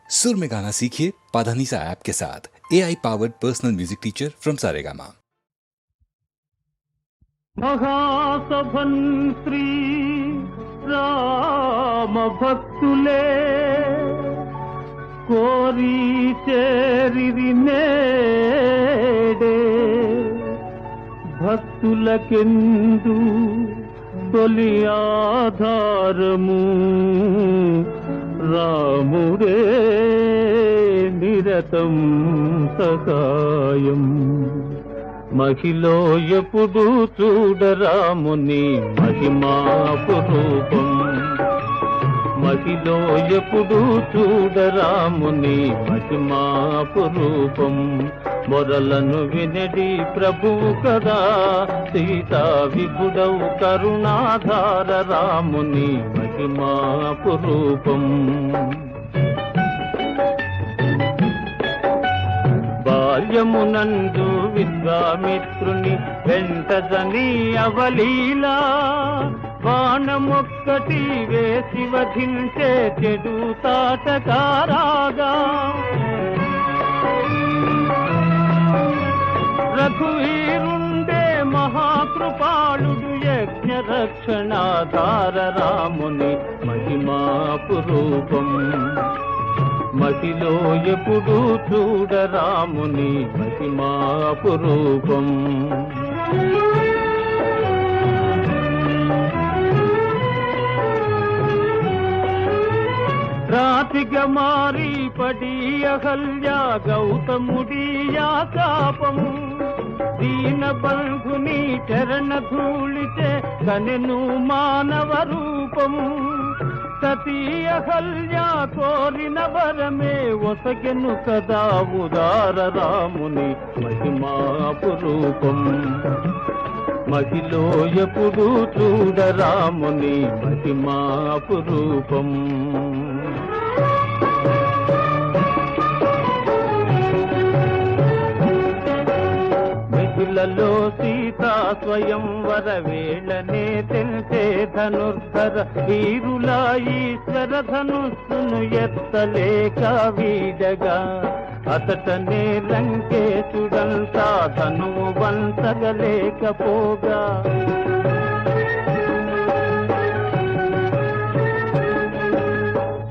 सुर में गाना सीखिए पाधानीसा ऐप के साथ। AI powered personal music teacher from Saregama. महासभन श्री राम भक्तुले कोरी చేరిరి నేడే భక్తులకెందు తొలి ఆధారము రాముడే నిరతం సహాయం మహిలో ఎప్పుడు చూడరాముని మహిమాపురూపం మహిలో ఎప్పుడు చూడరాముని మహిమాపురూపం మొరలను వినడి ప్రభువు కదా సీతా విభుడవు కరుణాధార రాముని మహిమాపురూపం బాల్యమునందు విశ్వామిత్రుని వెంటజని అవలీలా బాణమొక్కటి వేసి వధించే చెడు తాటకారాగా రఘువీరుండే మహాకృపాళుడు యజ్ఞ రక్షణాధార రాముని మహిమాపురూపం మహిలో ఎప్పుడు చూడరాముని మహిమాపురూపం రాతిగా మారి పడి అహల్య గౌతముడియా శాపము దీన బంధుని చరణ ధూళితే కనెను మానవ రూపము సతీ అహల్య కోరిన వరమే ఒసగెను కదా ఉదార రాముని మహిమాపురూపం మహిలో ఎప్పుడు చూడరాముని మహిమాపురూపం మిథిలలో సీతా స్వయంవర వేళనే తెలిసే ధనుర్ధర వీరుల ఈశ్వర ధనుస్సును ఎత్తలేక వీడగా అతటనే లంకేశుడంతా ధనువు వంచగలేకపోగా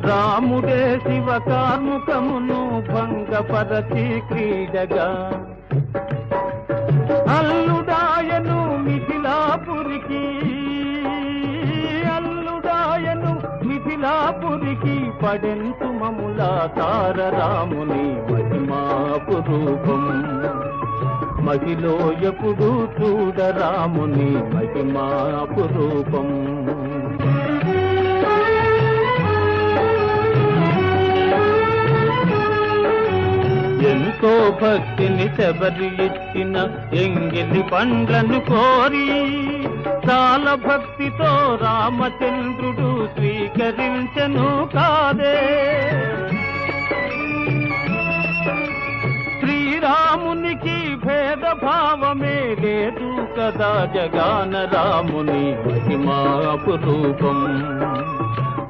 రాముడే శివ కార్ముకమును భంగపరచి క్రీడగా అల్లుడాయను మిథిలాపురికి పడెంతు మములా తార రాముని మహిమాపురూపం మహిలో ఎప్పుడు చూడరాముని మహిమాపురూపం ఎంతో భక్తిని శబరి ఇచ్చిన ఎంగిలి పండ్లను కోరి చాలా భక్తితో రామచంద్రుడు స్వీకరించెను కాదే శ్రీరామునికి భేదభావమే లేదు కదా జగాన రాముని మహిమాపురూపం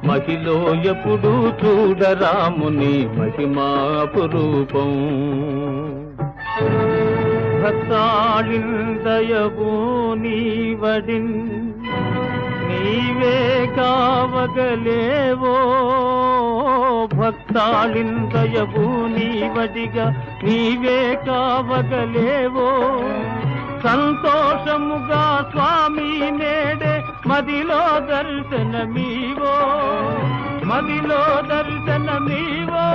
మహిలో ఎప్పుడు చూడరాముని మహిమాపురూపం భక్తాళిందయవు నీవడిన్ నీవే కావగలేవో భక్తాళిందయవు నీవడిగా నీవే కావగలేవో సంతోషముగా స్వామి నేడే మదిలో దర్శనమీవో మదిలో దర్శనమీవో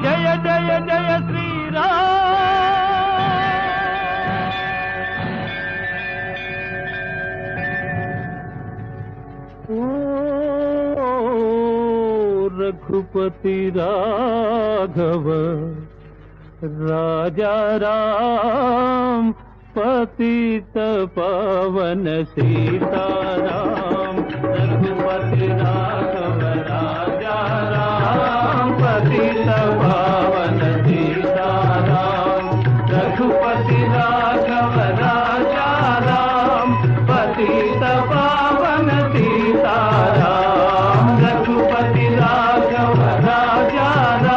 జయ జయ జయ శ్రీరామ్ रघुपति राघव राजा राम पतित पावन सीताराम रघुपति राघव राजा राम पतित पावन सीताराम रघुपति राघव राजा राम पतित पावन सीताराम रघुपति राघव राजा राम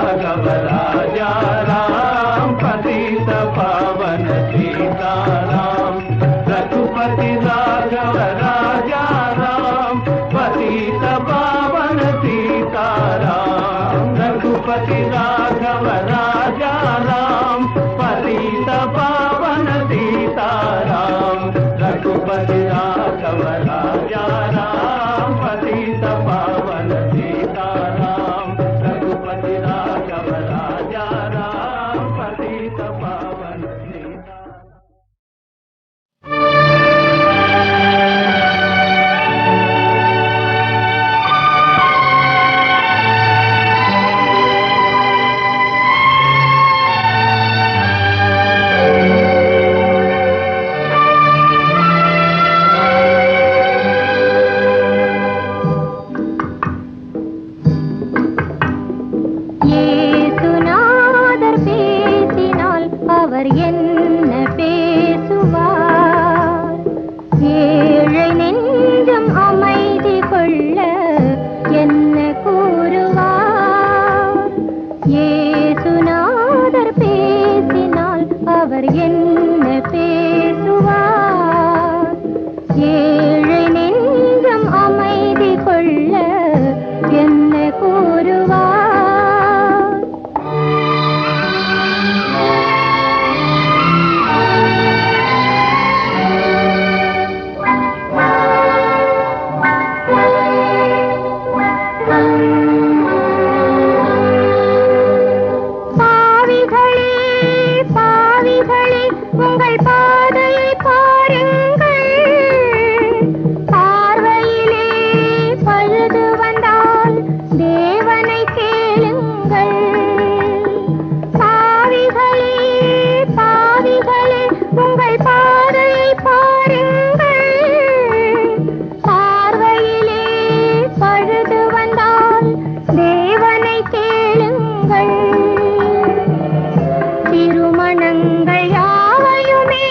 राघव राजा राम पतित पावन सीताराम रघुपति राघव राजा राम पतित पावन सीताराम रघुपति राघव राजा राम पतित पावन सीताराम रघुपति राघव राजा राम पतित पावन सीताराम रघुपति राघव राजा राम पतित पावन सीताराम। ஏசுநாதர் பேசினால் அவர் என்ன பேசுவார்? ஏழை நெஞ்சம் அமைதி கொள்ள என்ன கூறுவார்? ஏசுநாதர் பேசினால் அவர் என்ன பேசுவார்? ஏழை நெஞ்சம் அமைதி கொள்ள என்ன கூறுவார்? பாவிகளே பாவிகளே உங்கள் பாதையை பாருங்கள், பார்வையிலே பழுது வந்தால் தேவனை கேளுங்கள். பாவிகளே பாவிகளே உங்கள் பாதையை பாருங்கள், பார்வையிலே பழுது வந்தால் தேவனை கேளுங்கள். திருமணங்கள் யாவையுமே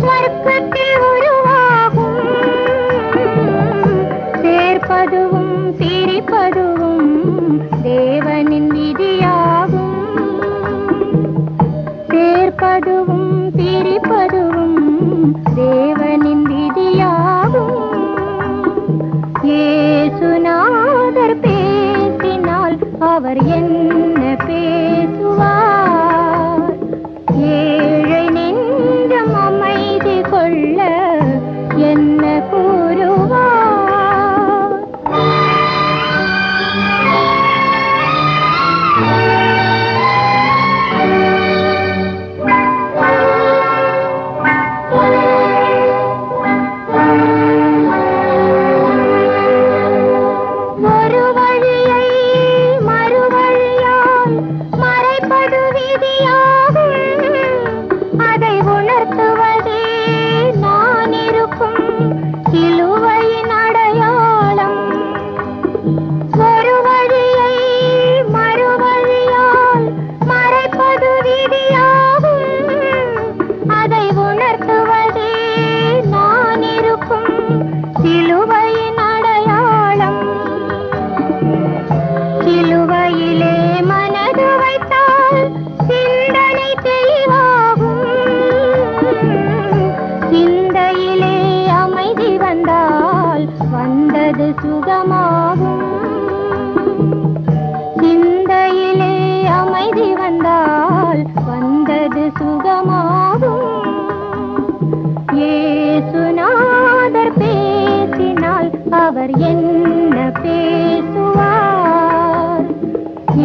சொர்க்கத்தில் உருவாகும், சேர்ப்பதுவும் பிரிப்பதுவும் தேவனின் விதியாகும். சேர்ப்பதுவும் பிரிப்பதுவும் தேவனின் விதியாகும். ஏசுநாதர் பேசினால் அவர் என்ன பேசுவார்? ஏழை நெஞ்சம் அமைதி கொள்ள என்ன கூறுவார்? ஒரு வழியை மறுவழியால் மறைப்பது விதியாகும், அதை உணர்த்துவதே நான் இருக்கும் சிலுவையின் அடையாளம். ஒரு வழியை மறுவழியால் மறைப்பது விதியாகும், அதை உணர்த்துவதே நான் இருக்கும் சிலுவையின் அடையாளம். சிலுவையிலே மனது வைத்தால் சிந்தனை தெளிவாகும், சிந்தையிலே அமைதி வந்தால் வந்தது சுகமாகும். சிந்தையிலே அமைதி வந்தால் வந்தது சுகமாகும். ஏசுநாதர் பேசினால் அவர் என்ன பேசுவார்?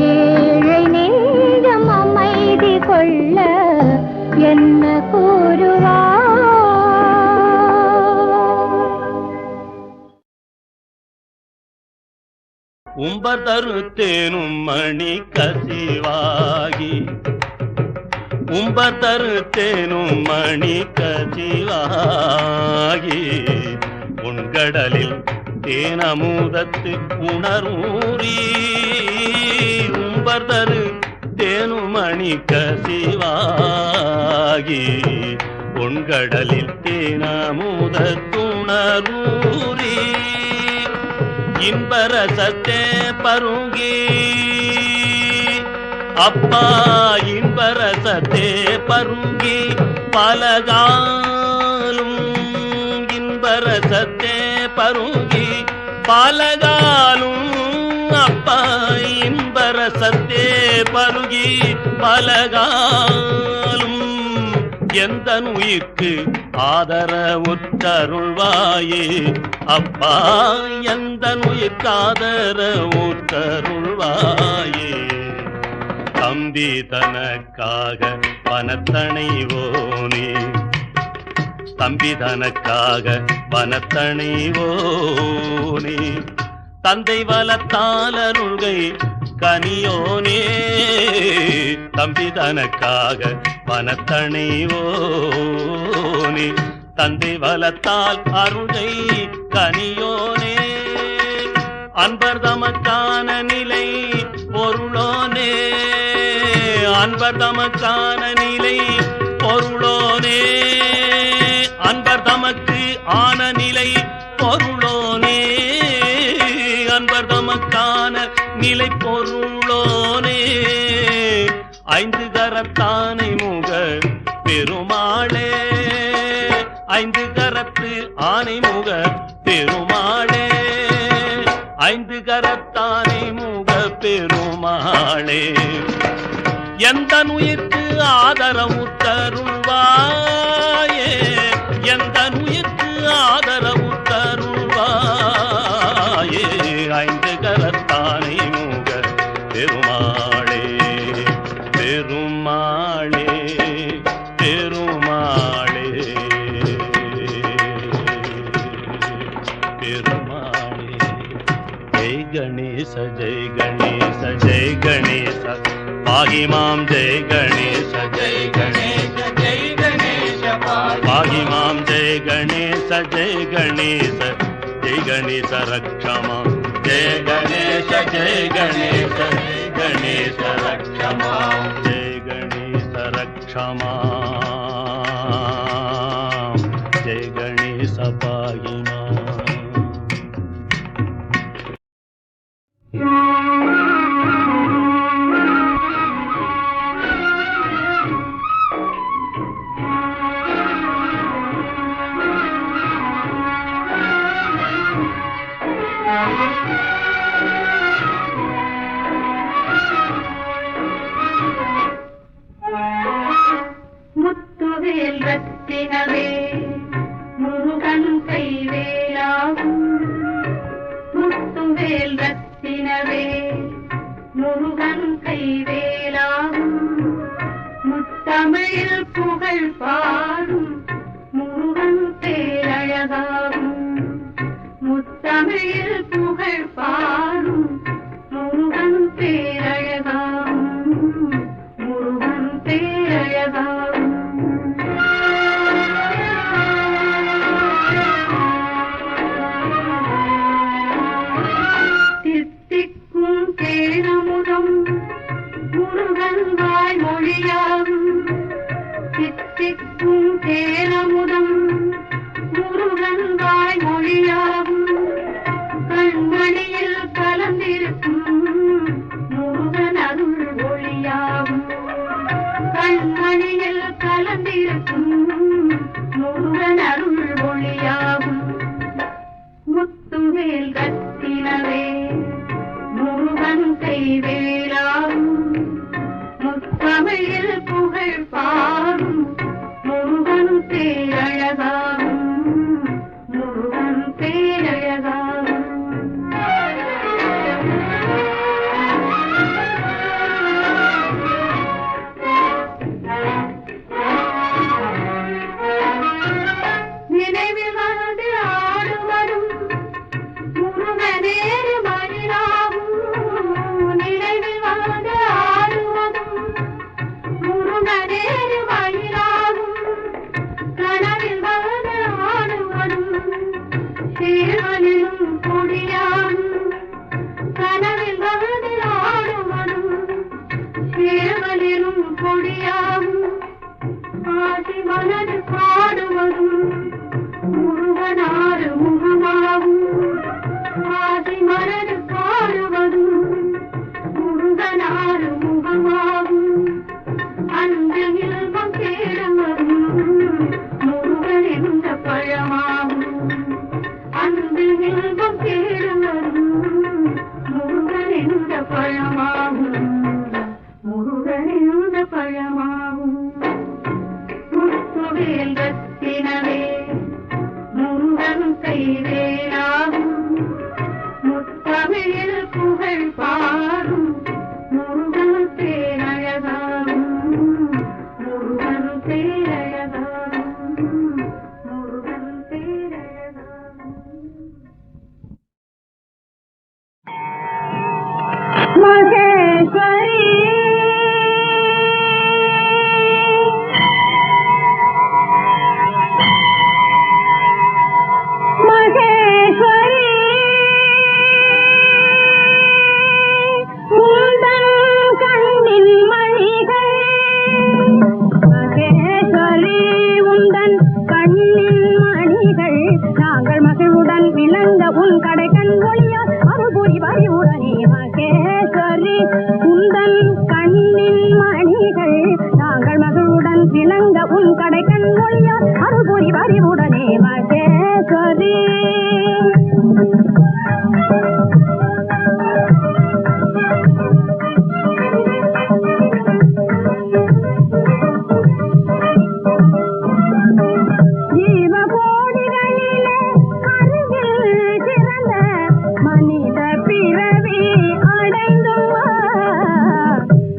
ஏழை நெஞ்சம் அமைதி கொள்ள என்ன கூறுவார்? உம்பர் தருத்தேனும் மணி கசிவாகி, உம்பர் தருத்தேனும் மணி கசிவாகி, உண்கடலில் தேனமுதத்து உணர்வூரி. உம்பர் தரு தேனும் மணி கசிவாகி, உண்கடலில் தேனமுதத்துணர்வூரி. இன்பரசத்தே பருங்கி அப்பா இன்பரசத்தே பருங்கி பலகாலும் இன்பரசத்தே பருங்கி பலகாலும் அப்பா இன்பரசத்தே பருகி பலகாலும் எந்த நுயிர்க்கு ஆதரவுற்றருள்வாயே அப்பா எந்த நுயிர்க்கு ஆதரவுற்றருள்வாயே தம்பி தனக்காக வனத்தணைவோனே தம்பி தனக்காக வனத்தணைவோனே தந்தை வளத்தால் அருள்கை கனியோனே தம்பி தனக்காக வனத்தணைவோனே தந்தை வளத்தால் அருள்கை கனியோனே அன்பர் தமக்கான நிலை பொருளோனே அன்பர் தமக்கான நிலை பொருளோனே அன்பர் தமக்கு ஆன நிலை பொருளோனே அன்பர் தமக்கான நிலை பொருளோனே ஐந்து கரத்தானை முக பெருமாளே ஐந்து கரத்து ஆனை முக பெருமாளே ஐந்து கரத்தானை முக பெருமாளே எந்த நுயிர்க்கு ஆதரவுற்றருள்வாயே எந்த நுயிர்க்கு ஆதரவுற்றருள்வாயே ஐந்து கரத்தானை முக பெருமாளே பெருமாளே பெருமாளே பெருமாளே ஜெய் கணேச ஜெய் கணேச ஜெய் கணேச பாகி மாம் ஜெய் கணேச ஜெய் கணேச ஜெய் கணேச பாகி மாம் ஜெய் கணேச ஜெய் கணேச ஜெய் கணேச ரக்ஷமா ஜெய் கணேச ஜெய் கணேச ஜெய் கணேச ரக்ஷமா ஜெய் கணேச ரக்ஷமா ஜெய் கணேச பாகி மாம் முத்துவேல் ரத்தினவே முருகன் கைவேலாகும் முத்துவேல் ரத்தினவே முருகன் கைவேலாகும் முத்தமிழில் புகழ் பாடும் முருகன் பேரழகாகும் முத்தமிழில் புகழ் பாடும் முருகன் பேரழகாகும் முருகன் பேரழகாகும் தித்திக்கும் தேனமுதம் முருகன் வாய்மொழியாகும் தித்திக்கும் தேனமுதம் முருகன் வாய்மொழியாகும் கண்மணியில் கலந்திருக்கும் முருகன் அருள் ஒளியாகும் கண்மணியில் கலந்திருக்கும் முருகன் அருள் ஒளியாகும் முத்துவேல் ரத்தினவே முருகன் கைவேலாகும் முத்தமிழில் புகழ் பாடும் முருகன் பேரழகாகும் முருகன் பேரழகாகும் நினைவில் வந்து ஆடுவதும் முருகனேறு மணிலாகும் நினைவில் வந்து ஆடுவதும் முருகனேறு மணிலாகும் கனவில் வந்து ஆடுவதும் சேவலிலும் கொடியாகும் கனவில் வந்து ஆடுவதும் சேவலிலும் கொடியாகும் ஆதி மனது பாடுவதும் முருகனாறு முகமாகும் ஆதி மனது பாடுவதும் முருகனாறு முகமாகும் புகழ்ந்த பழமாகும் முத்துவேல் ரத்தினவே முருகன் கைவேலாகும் முத்தமிழில் புகழ் பாடும் முருகன் பேரழகாகும் முருகன் பேரழகாகும் முருகன் பேரழகாகும் மகேஸ்வரி மகேஸ்வரி உந்தன் கண்ணின் மணிகள் மகேஸ்வரி உந்தன் கண்ணின் மணிகள் நாங்கள் மகிழ்வுடன் விளங்க உன் கடைக்கண் ஒளியா அருள்புரி வரிவுடனே மகேஸ்வரி உந்தன் கண்ணின் மணிகள் நாங்கள் மகிழ்வுடன் விளங்க உன் கடைக்கண் ஒளியா அருள்புரி வரிவுடனே மகேஸ்வரி ஜீவ கோடிகளிலே அருகில் சிறந்த மனித பிறவி அடைந்தும்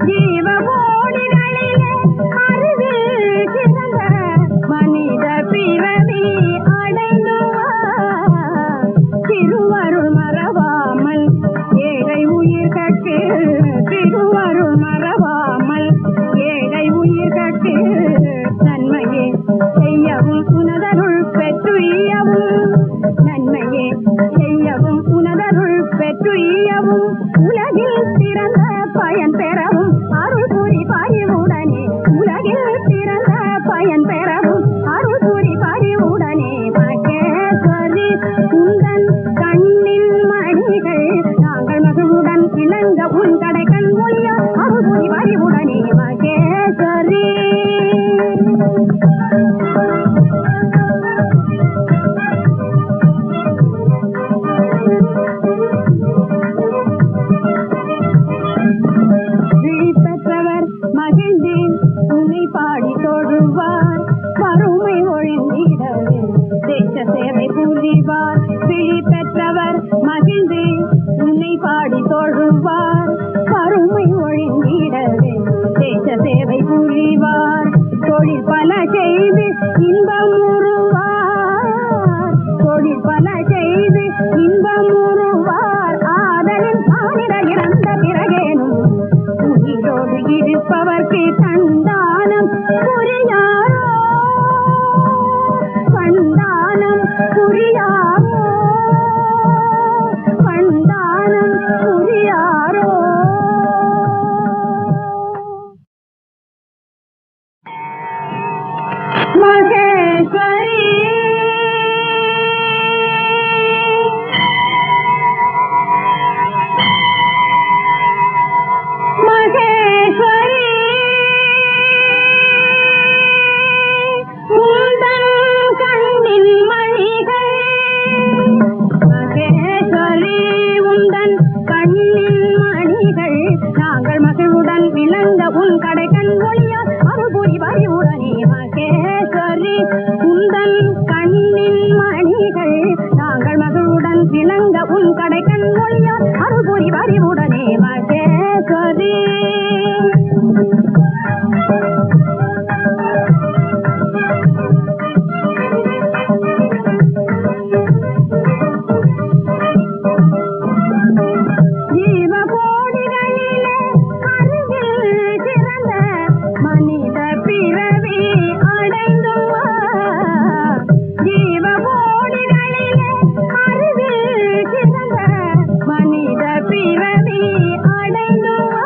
ஜீவ கோடிகளிலே அருகில் சிறந்த மனித பிறவி அடைந்தும் திருவருள் மறவாமல் ஏழை உயிர்கட்கு திருவருள் மறவாமல் ஏழை உயிர்கட்கு நன்மையே செய்யவும் உனதருள் பெற்றுயவும் நன்மையே செய்யவும் உனதருள் பெற்றுயவும் உலகில் சிறந்த பயன் பெறவும் அருள் புரி பரிவுடனே உலகில் சிறந்த பயன் பெறவும் அருள் புரி பரிவுடனே மகேஸ்வரி உந்தன் கண்ணின் மணிகள் நாங்கள் மகிழ்வுடன் விளங்க உன் கடைக்கண் ஒளியா அருள் புரி பரிவுடனே மகேஸ்வரி விழிப்பெற்றவர் மகிழ்ந்து உன்னை பாடி தொழுவார் வறுமை ஒழிந்திடவே தேச சேவை புரிவார் விழிப்பெற்றவர் மகிழ்ந்து உன்னை பாடி தொழுவார் வறுமை ஒழிந்திடவே தேச சேவை புரிவார் தொழில் பல செய்து இன்பம் உருவார் தொழில் பல செய்து இன்பம் உருவார் ஆதலின் மானிட இறந்த பிறகேனும் உயிரோடு இருப்பவர்க்கு தந்தானம் புரியாரோ பண்டானம் புரியாரோ பண்டானம் புரியாரோ மகேஸ்வரி மகேஸ்வரி உந்தன் கண்ணின் மணிகள் மகேஸ்வரி உந்தன் கண்ணின் மணிகள் நாங்கள் மகிழ்வுடன் விளங்க உன் கடைக்கண் ஒளியா அருள்புரி வரிவுடனே மகேஸ்வரி உந்தன் கண்ணின் மணிகள் நாங்கள் மகிழ்வுடன் விளங்க உன் கடைக்கண் ஒளியா அருள்புரி வரிவுடனே மகேஸ்வரி ஜீவ கோடிகளிலே அருகில் சிறந்த மனித பிறவி அடைந்தும் ஜீவ கோடிகளிலே அருகில் சிறந்த மனித பிறவி அடைந்தும்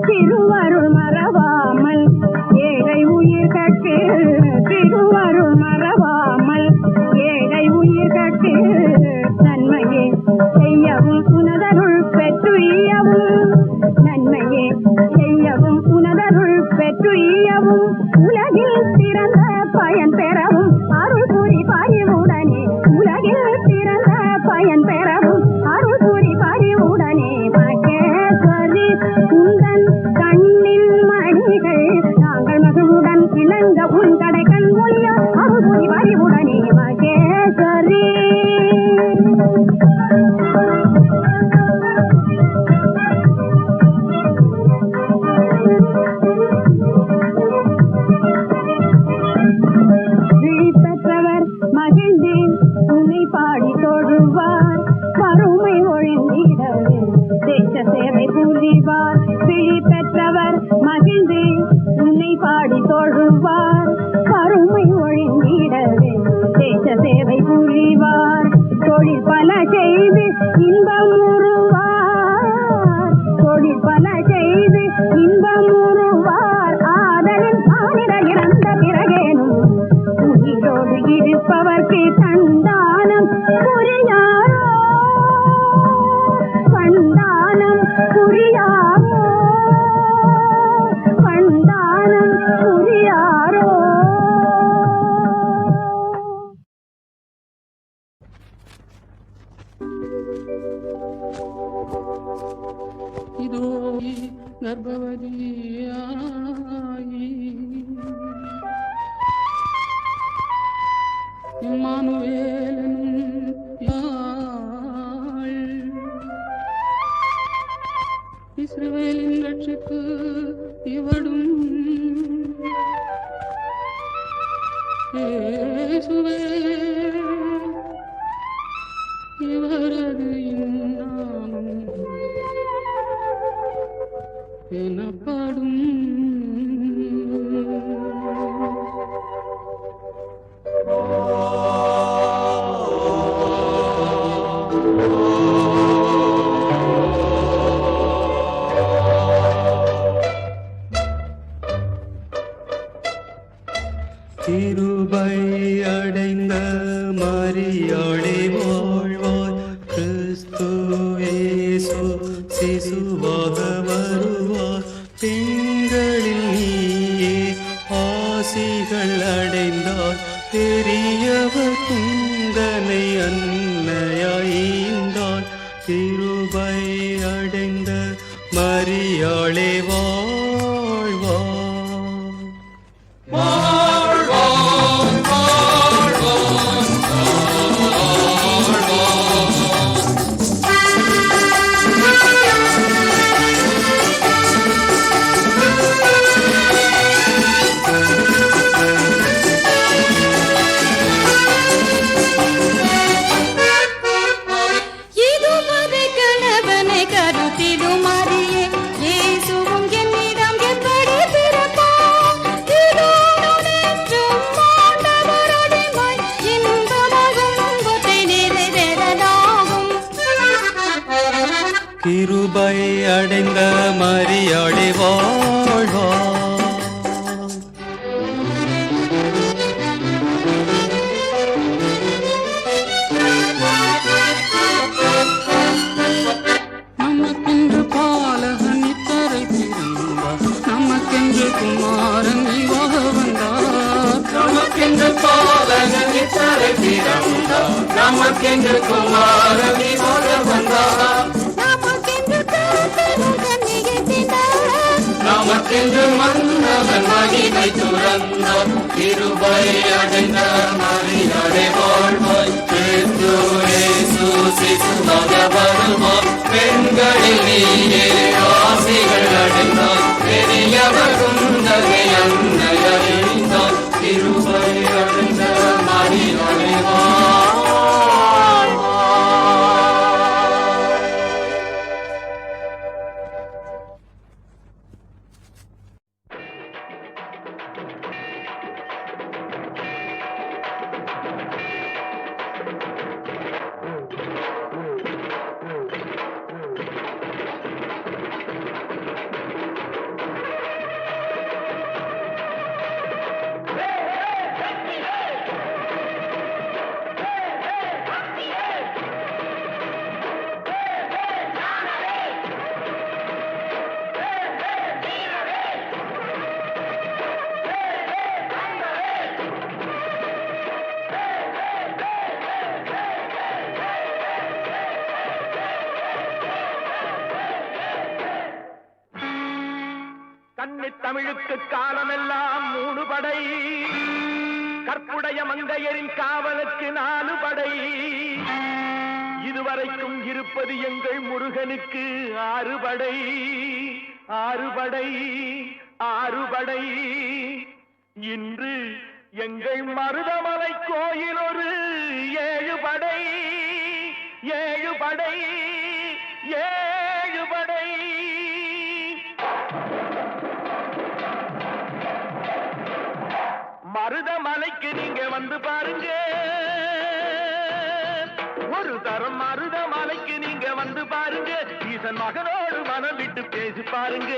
திருவருள் மறவாமல் ஏழை உயிர்கட்கு திருவருள் மறவாமல் ஏழை உயிர்கட்கு நன்மையே செய்யவும் உனதருள் பெற்றுயவும் நன்மையே செய்யவும் உனதருள் பெற்றுயவும் உலகில் சிறந்த பயன் பெறவும் அருள் புரி பரிவுடனே உலகில் சிறந்த பயன் பெறவும் அருள் புரி பரிவுடனே மகேஸ்வரி உந்தன் இம்மானுவேலனும் யாழ் இஸ்ரவேலின் ரட்சிப்பு இவடும் இயேசுவே இவரது இன்னாமம் எனப்படும். கிருபை அடைந்த மரியாளே வாழ்வாய், கிறிஸ்து இயேசு சிசுவாக வருவார். பெண்களில் நீயே ஆசிகள் அடைந்தார், பெரியவர் குந்தனை அன்னையாய்ந்தார். கிருபை அடைந்த மரியாளே வாழ்வாய். இதுவரை கணவனை கருத்திடும் அறியே இயேசுவும் என்னிடம் எப்படி பிறப்பார்? இதோ நுழைற்றும் ஆண்டவருடைமாய் இன்பமாகும் கொத்தை நிறைவேறலாகும். கிருபை அடைந்த மரியாளே வாழ்வாய். நமக்கென்று பாலகன் இத்தரை பிறந்தார், நமக்கென்று குமாரன் இவாக வந்தார். நமக்கென்று பாலகன் இத்தரை பிறந்தார், நமக்கென்று குமாரன் இவாக வந்தார். நமக்கென்று கர்த்தரும் கன்னிகைத்தினார், நமக்கென்று மன்னவன் மகிமை துறந்தார். கிருபை அடைந்த மரியாளே வாழ்வாய், கிறிஸ்து இயேசு சிசுவாக வருவார். பெண்களில் நீயே ஆசிகள் அடைந்தார், பெரியவர் குந்தனை அன்னையாய்ந்தார். கிருபை அடைந்த மரியாளே வாழ்வாய். கன்னித் தமிழுக்கு காலமெல்லாம் 3 படை, கற்புடைய மங்கையரின் காவலுக்கு 4 படை. இதுவரைக்கும் இருப்பது எங்கள் முருகனுக்கு 6 படை. 6 படை, 6 படை. இன்று எங்கள் மருதமலை கோயில் ஒரு 7 படை. 7 படை, 7 படை. மருதமலைக்கு நீங்க வந்து பாருங்க, ஒரு தரம் மருதமலைக்கு நீங்க வந்து பாருங்க. ஈசன் மகனோடு மனம் விட்டு பேசி பாருங்க.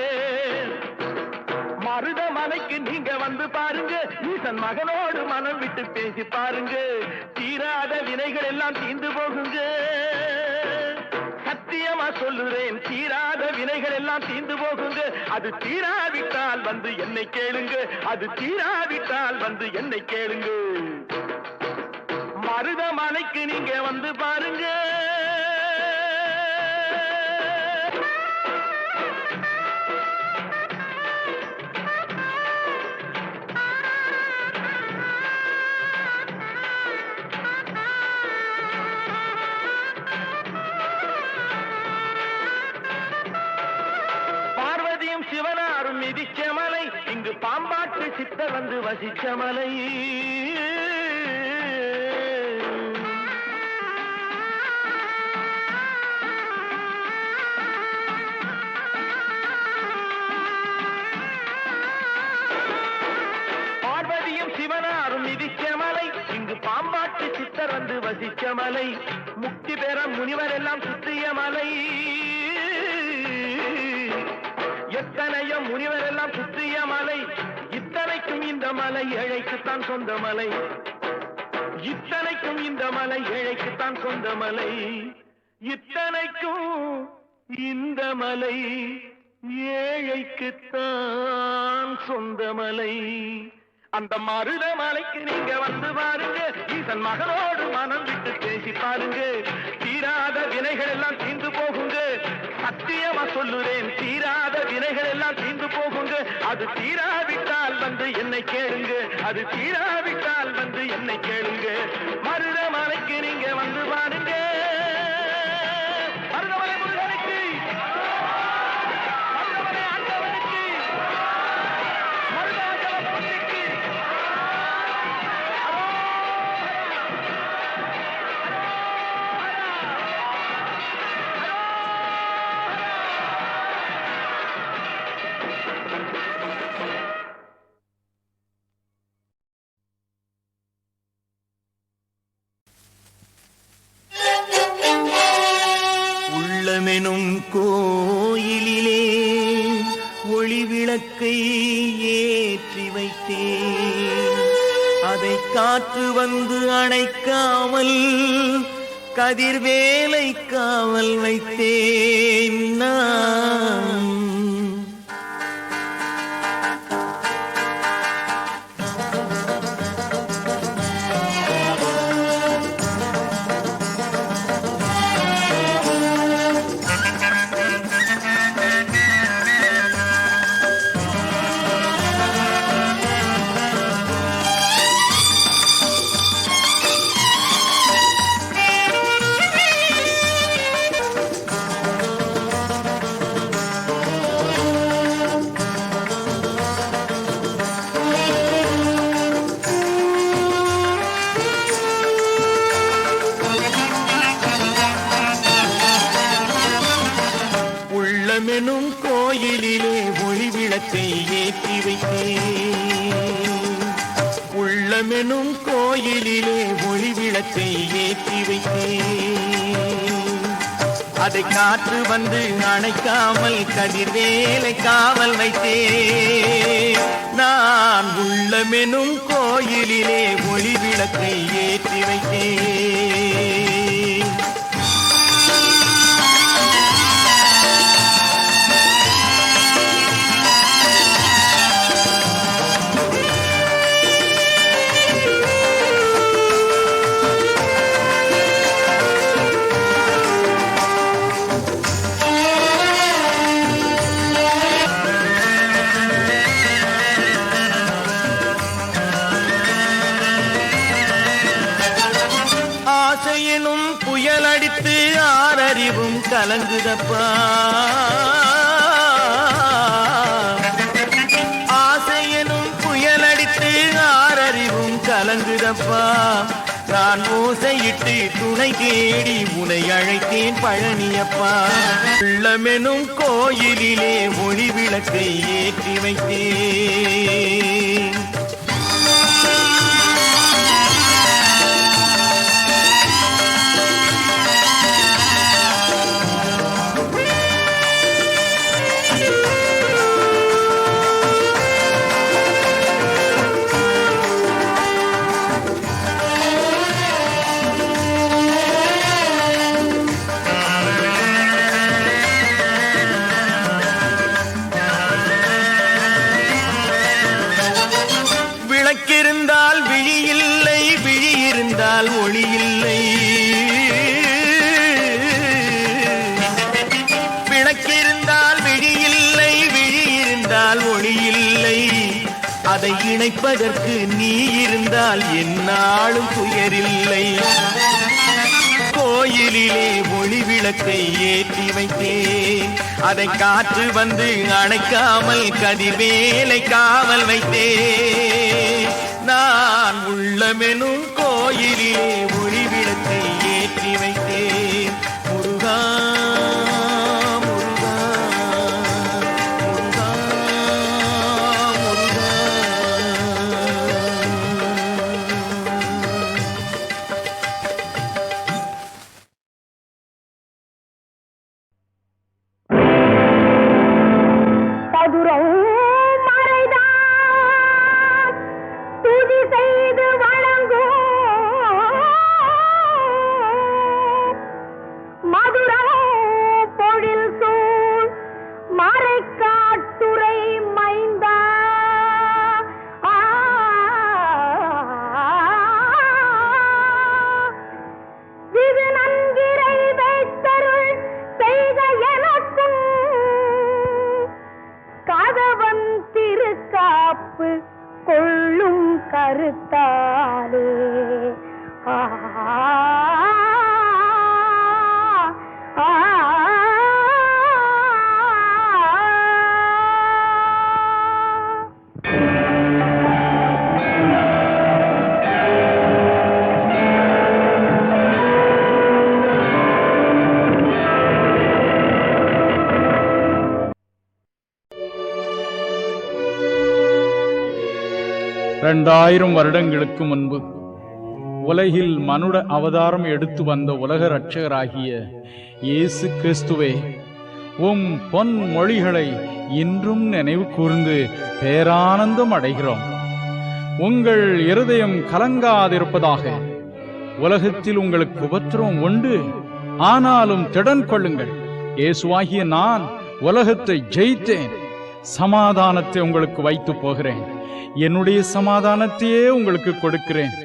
மருதமலைக்கு நீங்க வந்து பாருங்க, ஈசன் மகனோடு மனம் விட்டு பேசி பாருங்க. தீராத வினைகள் எல்லாம் தீர்ந்து போகுங்க. சத்தியமா சொல்லுறேன், தீராத வினைகள் எல்லாம் தீர்ந்து போகுங்க. அது தீராவிட்டால் வந்து என்னை கேளுங்க, அது தீராவிட்டால் வந்து என்னை கேளுங்க. மருதமலைக்கு நீங்க வந்து பாருங்க. சித்தர் வந்து வசிச்ச மலை. பார்வதியும் சிவனாரும் மிதிச்ச மலை. இங்கு பாம்பாட்டு சித்தர் வந்து வசிச்ச மலை. முக்தி பெற முனிவர் எல்லாம் சுற்றிய மலை. எத்தனையோ முனிவர் எல்லாம் சுற்றிய மலை. இத்தனைக்கும் இந்த மலை ஏழைக்குத்தான் சொந்த மலை. இத்தனைக்கும் இந்த மலை ஏழைக்குத்தான் சொந்த மலை. இத்தனைக்கும் இந்த மலை ஏழைக்குத்தான் சொந்த மலை. அந்த மருத மலைக்கு நீங்க வந்து பாருங்க. ஈசன் மகனோடு மனம் விட்டு பேசி பாருங்க. தீராத வினைகள் எல்லாம் தீர்ந்து போகுங்க. சத்தியமா சொல்லுறேன், தீராத வினைகள் எல்லாம் தீர்ந்து போகுங்க. அது தீராவிட்டால் வந்து என்னை கேளுங்க. அது தீராவிட்டால் வந்து என்னை கேளுங்க. மருத மலைக்கு நீங்க வந்து பாருங்க. மருதமலை முருகனுக்கு, மருதமலை ஆண்டவனுக்கு, மருதாச்சல மூர்த்திக்கு. உள்ளமெனும் கோயிலிலே ஒளி விளக்கை ஏற்றி வைத்தேன். அதை காற்று வந்து அணைக்காமல் கதிர்வேலை காவல் வைத்தேன் நான். உள்ளமெனும் கோயிலிலே ஒளி விளக்கை ஏற்றி வைத்தேன். உள்ளமெனும் கோயிலிலே ஒளி விளக்கை ஏற்றி வைத்தேன். அதை காற்று வந்து அணைக்காமல் கதிர்வேலை காவல் வைத்தேன் நான். உள்ளமெனும் கோயிலிலே ஒளி விளக்கை ஏற்றி வைத்தேன். ஆசையெனும் புயல் அடித்து ஆறறிவும் கலங்குதப்பா. ஆசையெனும் புயல் அடித்து ஆறறிவும் கலங்குதப்பா. நான் ஓசையிட்டு துணை தேடி உனை அழைத்தேன் பழனியப்பா. உள்ளமெனும் கோயிலிலே ஒளி விளக்கை ஏற்றி வைத்தேன். விளக்கிருந்தால் விழி இல்லை, விழி இருந்தால் ஒளி இல்லை. விளக்கிருந்தால் விழி இல்லை, விழி இருந்தால் ஒளி இல்லை. அதை இணைப்பதற்கு நீ இருந்தால் என்னாலும் துயரில்லை. கோயிலிலே ஒளி விளக்கை ஏற்றி வைத்தேன். அதை காற்று வந்து அணைக்காமல் கதிர்வேலை காவல் வைத்தேன். நான் உள்ளமெனும் கோயிலிலே ஒளி விளக்கை ஏற்றி வைத்தேன். முருகா முருகா முருகா முருகா. சதுரம் மறைதான் துதி செய்து வணங்கும் மதுரம் பொழில் சூழ் மறைக்காட்டுரை மைந்தா. இது நன்கிறை வைத்தருள் செய்க எனக்கும் கதவன் திருக்காப்பு கொள்ளும் கருத்தாலே. ஆ ஆ, ஆ. 2000 வருடங்களுக்கு முன்பு உலகில் மனுட அவதாரம் எடுத்து வந்த உலக இரட்சகராகிய இயேசு கிறிஸ்துவே, உம் பொன் மொழிகளை இன்றும் நினைவு கூர்ந்து பேரானந்தம் அடைகிறோம். உங்கள் இருதயம் கலங்காதிருப்பதாக. உலகத்தில் உங்களுக்கு உபத்திரவம் உண்டு, ஆனாலும் திடன் கொள்ளுங்கள். இயேசுவாகிய நான் உலகத்தை ஜெயித்தேன். சமாதானத்தை உங்களுக்கு வைத்து போகிறேன். என்னுடைய சமாதானத்தையே உங்களுக்கு கொடுக்கிறேன்.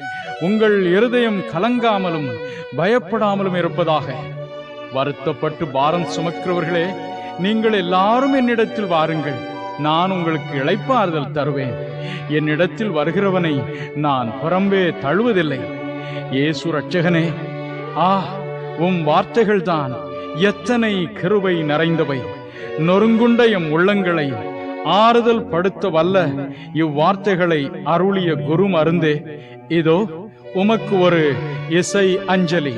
உங்கள் இருதயம் கலங்காமலும் பயப்படாமலும் இருப்பதாக. வருத்தப்பட்டு பாரம் சுமக்கிறவர்களே, நீங்கள் எல்லாரும் என்னிடத்தில் வாருங்கள், நான் உங்களுக்கு இளைப்பாறுதல் தருவேன். என்னிடத்தில் வருகிறவனை நான் புறம்பே தழுவதில்லை. இயேசு இரட்சகனே, உம் வார்த்தைகள்தான் எத்தனை கிருபை நிறைந்தவை. நொறுங்குண்ட எம் உள்ளங்களை ஆறுதல் படுத்த வல்ல இவ்வார்த்தைகளை அருளிய குரு மருந்தே, இதோ உமக்கு ஒரு இசை அஞ்சலி.